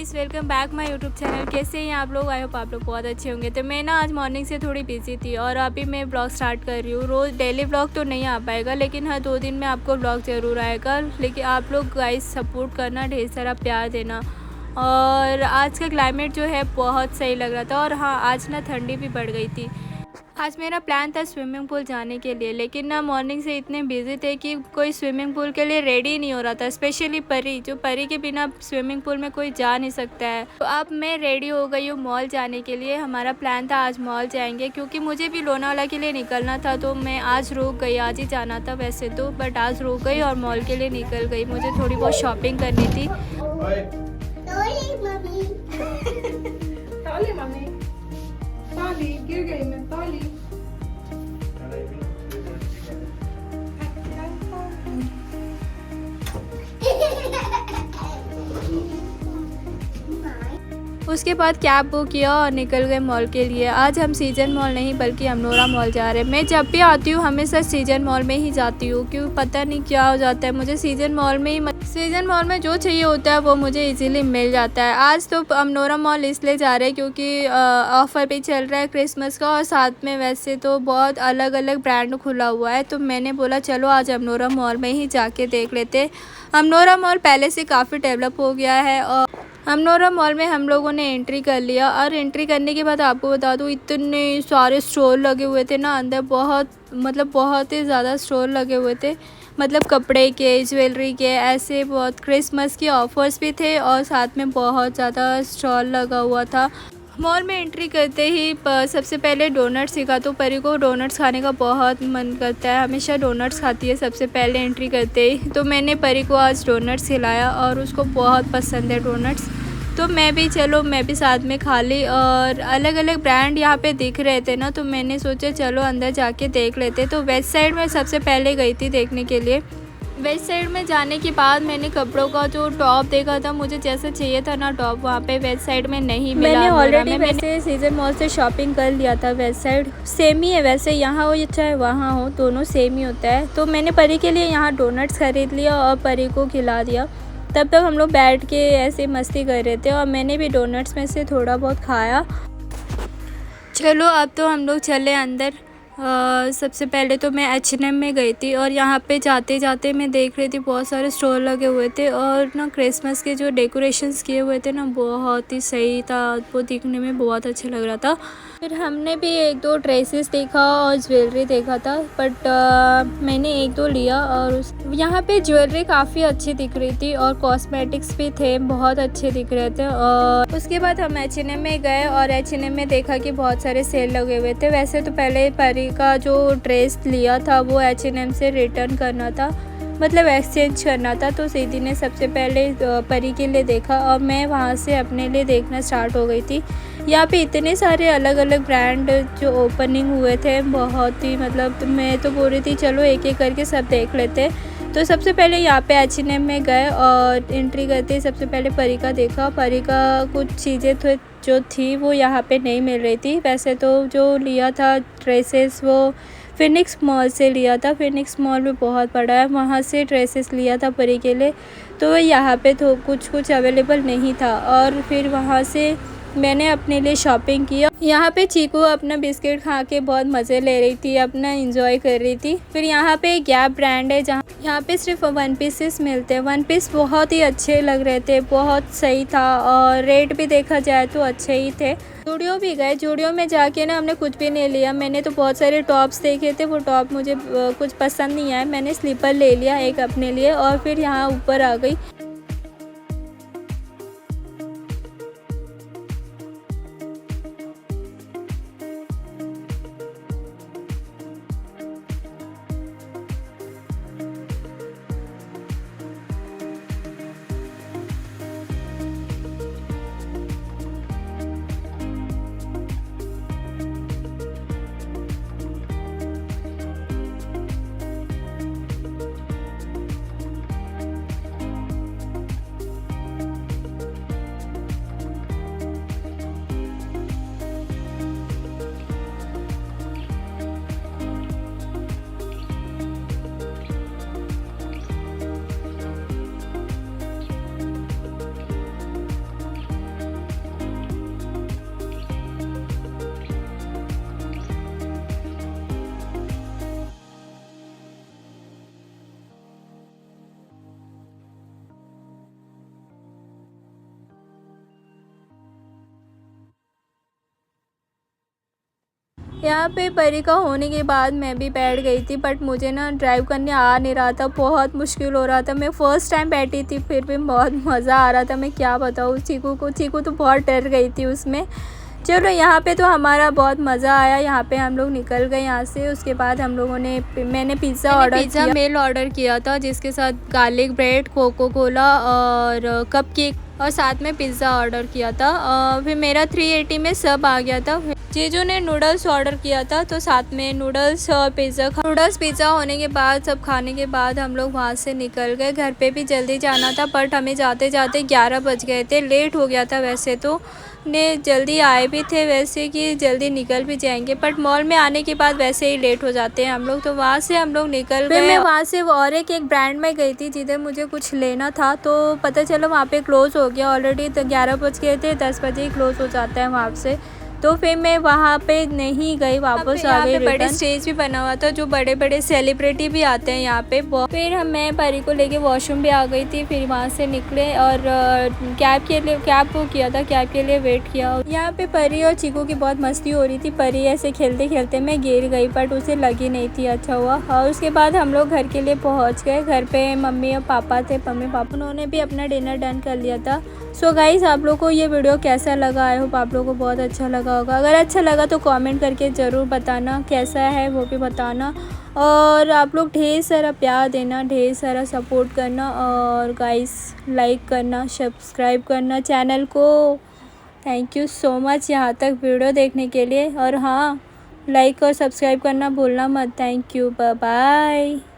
Guys, welcome back my YouTube channel. कैसे हैं आप लोग? आई होप आप लोग बहुत अच्छे होंगे। तो मैं ना आज मॉर्निंग से थोड़ी बिजी थी और अभी मैं ब्लॉग स्टार्ट कर रही हूँ। रोज़ डेली ब्लॉग तो नहीं आ पाएगा, लेकिन हाँ 2 दिन में आपको ब्लॉग ज़रूर आएगा। लेकिन आप लोग गाइस सपोर्ट करना, ढेर सारा प्यार देना। और आज का क्लाइमेट जो है बहुत सही लग रहा था। और हाँ, आज ना ठंडी भी बढ़ गई थी। आज मेरा प्लान था स्विमिंग पूल जाने के लिए, लेकिन ना मॉर्निंग से इतने बिजी थे कि कोई स्विमिंग पूल के लिए रेडी नहीं हो रहा था। स्पेशली परी के बिना स्विमिंग पूल में कोई जा नहीं सकता है। तो अब मैं रेडी हो गई हूँ मॉल जाने के लिए। हमारा प्लान था आज मॉल जाएंगे, क्योंकि मुझे भी लोनावाला के लिए निकलना था। तो मैं आज रुक गई, आज ही जाना था वैसे तो, बट आज रुक गई और मॉल के लिए निकल गई। मुझे थोड़ी बहुत शॉपिंग करनी थी। गिर गई मैं ताली। उसके बाद कैब बुक किया और निकल गए मॉल के लिए। आज हम सीजन मॉल नहीं बल्कि अमनोरा मॉल जा रहे हैं। मैं जब भी आती हूँ हमेशा सीजन मॉल में ही जाती हूँ, क्यों पता नहीं क्या हो जाता है। मुझे सीजन मॉल में जो चाहिए होता है वो मुझे इजीली मिल जाता है। आज तो अमनोरा मॉल इसलिए जा रहे हैं क्योंकि ऑफ़र भी चल रहा है क्रिसमस का, और साथ में वैसे तो बहुत अलग अलग ब्रांड खुला हुआ है। तो मैंने बोला चलो आज अमनोरा मॉल में ही जाके देख लेते। अमनोरा मॉल पहले से काफ़ी डेवलप हो गया है। और अमनोरा मॉल में हम लोगों ने एंट्री कर लिया, और एंट्री करने के बाद आपको बता दूँ इतने सारे स्टोर लगे हुए थे ना अंदर। बहुत ही ज़्यादा स्टोर लगे हुए थे, मतलब कपड़े के, ज्वेलरी के, ऐसे बहुत क्रिसमस के ऑफ़र्स भी थे और साथ में बहुत ज़्यादा स्टॉल लगा हुआ था। मॉल में एंट्री करते ही सबसे पहले डोनट्स दिखा। तो परी को डोनट्स खाने का बहुत मन करता है, हमेशा डोनट्स खाती है सबसे पहले एंट्री करते ही। तो मैंने परी को आज डोनट्स खिलाया और उसको बहुत पसंद है डोनट्स। तो मैं भी साथ में खा ली। और अलग अलग ब्रांड यहाँ पे दिख रहे थे ना, तो मैंने सोचा चलो अंदर जाके देख लेते। तो वेस्ट साइड में सबसे पहले गई थी देखने के लिए। वेस्ट साइड में जाने के बाद मैंने कपड़ों का जो टॉप देखा था, मुझे जैसा चाहिए था ना टॉप, वहाँ पे वेस्ट साइड में नहीं मिला। मैंने ऑलरेडी वैसे सीजन मॉल से शॉपिंग कर लिया था। वेस्ट साइड सेम ही है वैसे, यहाँ हो चाहे वहाँ हो दोनों सेम ही होता है। तो मैंने परी के लिए यहाँ डोनट्स खरीद लिया और परी को खिला दिया। तब तक हम लोग बैठ के ऐसे मस्ती कर रहे थे और मैंने भी डोनट्स में से थोड़ा बहुत खाया। चलो अब तो हम लोग चले अंदर। सबसे पहले तो मैं H&M में गई थी, और यहाँ पे जाते जाते मैं देख रही थी बहुत सारे स्टॉल लगे हुए थे। और ना क्रिसमस के जो डेकोरेशंस किए हुए थे ना बहुत ही सही था, वो दिखने में बहुत अच्छा लग रहा था। फिर हमने भी 1-2 ड्रेसेस देखा और ज्वेलरी देखा था, बट मैंने 1-2 लिया। और यहाँ पे ज्वेलरी काफ़ी अच्छी दिख रही थी और कॉस्मेटिक्स भी थे, बहुत अच्छे दिख रहे थे। और उसके बाद हम H&M में गए और H&M में देखा कि बहुत सारे सेल लगे हुए थे। वैसे तो पहले परी का जो ड्रेस लिया था वो H&M से रिटर्न करना था, मतलब एक्सचेंज करना था। तो सीधी ने सबसे पहले परी के लिए देखा और मैं वहाँ से अपने लिए देखना स्टार्ट हो गई थी। यहाँ पे इतने सारे अलग अलग ब्रांड जो ओपनिंग हुए थे, बहुत ही मतलब मैं तो बोल रही थी चलो एक एक करके सब देख लेते। तो सबसे पहले यहाँ पे H&M में गए और एंट्री करते ही सबसे पहले परी का देखा। परी का कुछ चीज़ें जो थी वो यहाँ पे नहीं मिल रही थी। वैसे तो जो लिया था ड्रेसेस वो फिनिक्स मॉल से लिया था। फिनिक्स मॉल भी बहुत बड़ा है, वहाँ से ड्रेसेस लिया था परी के लिए। तो यहाँ पे तो कुछ अवेलेबल नहीं था, और फिर वहाँ से मैंने अपने लिए शॉपिंग किया। यहाँ पे चीकू अपना बिस्किट खा के बहुत मज़े ले रही थी, अपना एंजॉय कर रही थी। फिर यहाँ पे गैप ब्रांड है जहाँ यहाँ पे सिर्फ 1 पीसेस मिलते हैं। 1 पीस बहुत ही अच्छे लग रहे थे, बहुत सही था, और रेट भी देखा जाए तो अच्छे ही थे। जूडियो भी गए। जूडियो में जाके ना हमने कुछ भी नहीं लिया। मैंने तो बहुत सारे टॉप्स देखे थे, वो टॉप मुझे कुछ पसंद नहीं आए। मैंने स्लीपर ले लिया एक अपने लिए और फिर यहाँ ऊपर आ गई। यहाँ पे परी का होने के बाद मैं भी बैठ गई थी, बट मुझे ना ड्राइव करने आ नहीं रहा था, बहुत मुश्किल हो रहा था। मैं फ़र्स्ट टाइम बैठी थी, फिर भी बहुत मज़ा आ रहा था। मैं क्या बताऊँ चीकू को, चीकू तो बहुत डर गई थी उसमें। चलो यहाँ पे तो हमारा बहुत मज़ा आया। यहाँ पे हम लोग निकल गए यहाँ से। उसके बाद हम लोगों ने मैंने पिज़्ज़ा मील ऑर्डर किया था, जिसके साथ गार्लिक ब्रेड, कोको कोला और कप केक और साथ में पिज़्ज़ा ऑर्डर किया था। फिर मेरा 380 में सब आ गया था। जीजू ने नूडल्स ऑर्डर किया था, तो साथ में नूडल्स और पिज़्ज़ा होने के बाद, सब खाने के बाद हम लोग वहाँ से निकल गए। घर पे भी जल्दी जाना था, बट हमें जाते जाते 11 बज गए थे। लेट हो गया था वैसे तो, ने जल्दी आए भी थे वैसे कि जल्दी निकल भी जाएंगे, बट मॉल में आने के बाद वैसे ही लेट हो जाते हैं हम लोग। तो वहाँ से हम लोग निकल गए। मैं वहाँ से और एक ब्रांड में गई थी जिधर मुझे कुछ लेना था, तो पता चला वहाँ पे क्लोज़ हो गया ऑलरेडी। तो 11 बज गए थे, 10 बजे ही क्लोज़ हो जाता है वहाँ से। तो फिर मैं वहाँ पे नहीं गई, वापस आ गई। बड़े स्टेज भी बना हुआ था, जो बड़े बड़े सेलिब्रिटी भी आते हैं यहाँ पे। फिर मैं परी को लेके वॉशरूम भी आ गई थी। फिर वहाँ से निकले और कैब बुक किया था, कैब के लिए वेट किया। यहाँ पे परी और चीकू की बहुत मस्ती हो रही थी। परी ऐसे खेलते खेलते मैं गिर गई, बट उसे लगी नहीं थी, अच्छा हुआ। और उसके बाद हम लोग घर के लिए पहुँच गए। घर पे मम्मी और पापा थे, मम्मी पापा उन्होंने भी अपना डिनर डन कर लिया था। सो गाइस, आप लोग को ये वीडियो कैसा लगा? आई होप आप लोगों को बहुत अच्छा लगा होगा। अगर अच्छा लगा तो कमेंट करके ज़रूर बताना, कैसा है वो भी बताना। और आप लोग ढेर सारा प्यार देना, ढेर सारा सपोर्ट करना, और गाइस लाइक करना, सब्सक्राइब करना चैनल को। थैंक यू सो मच यहाँ तक वीडियो देखने के लिए। और हाँ, लाइक और सब्सक्राइब करना भूलना मत। Thank you, bye bye.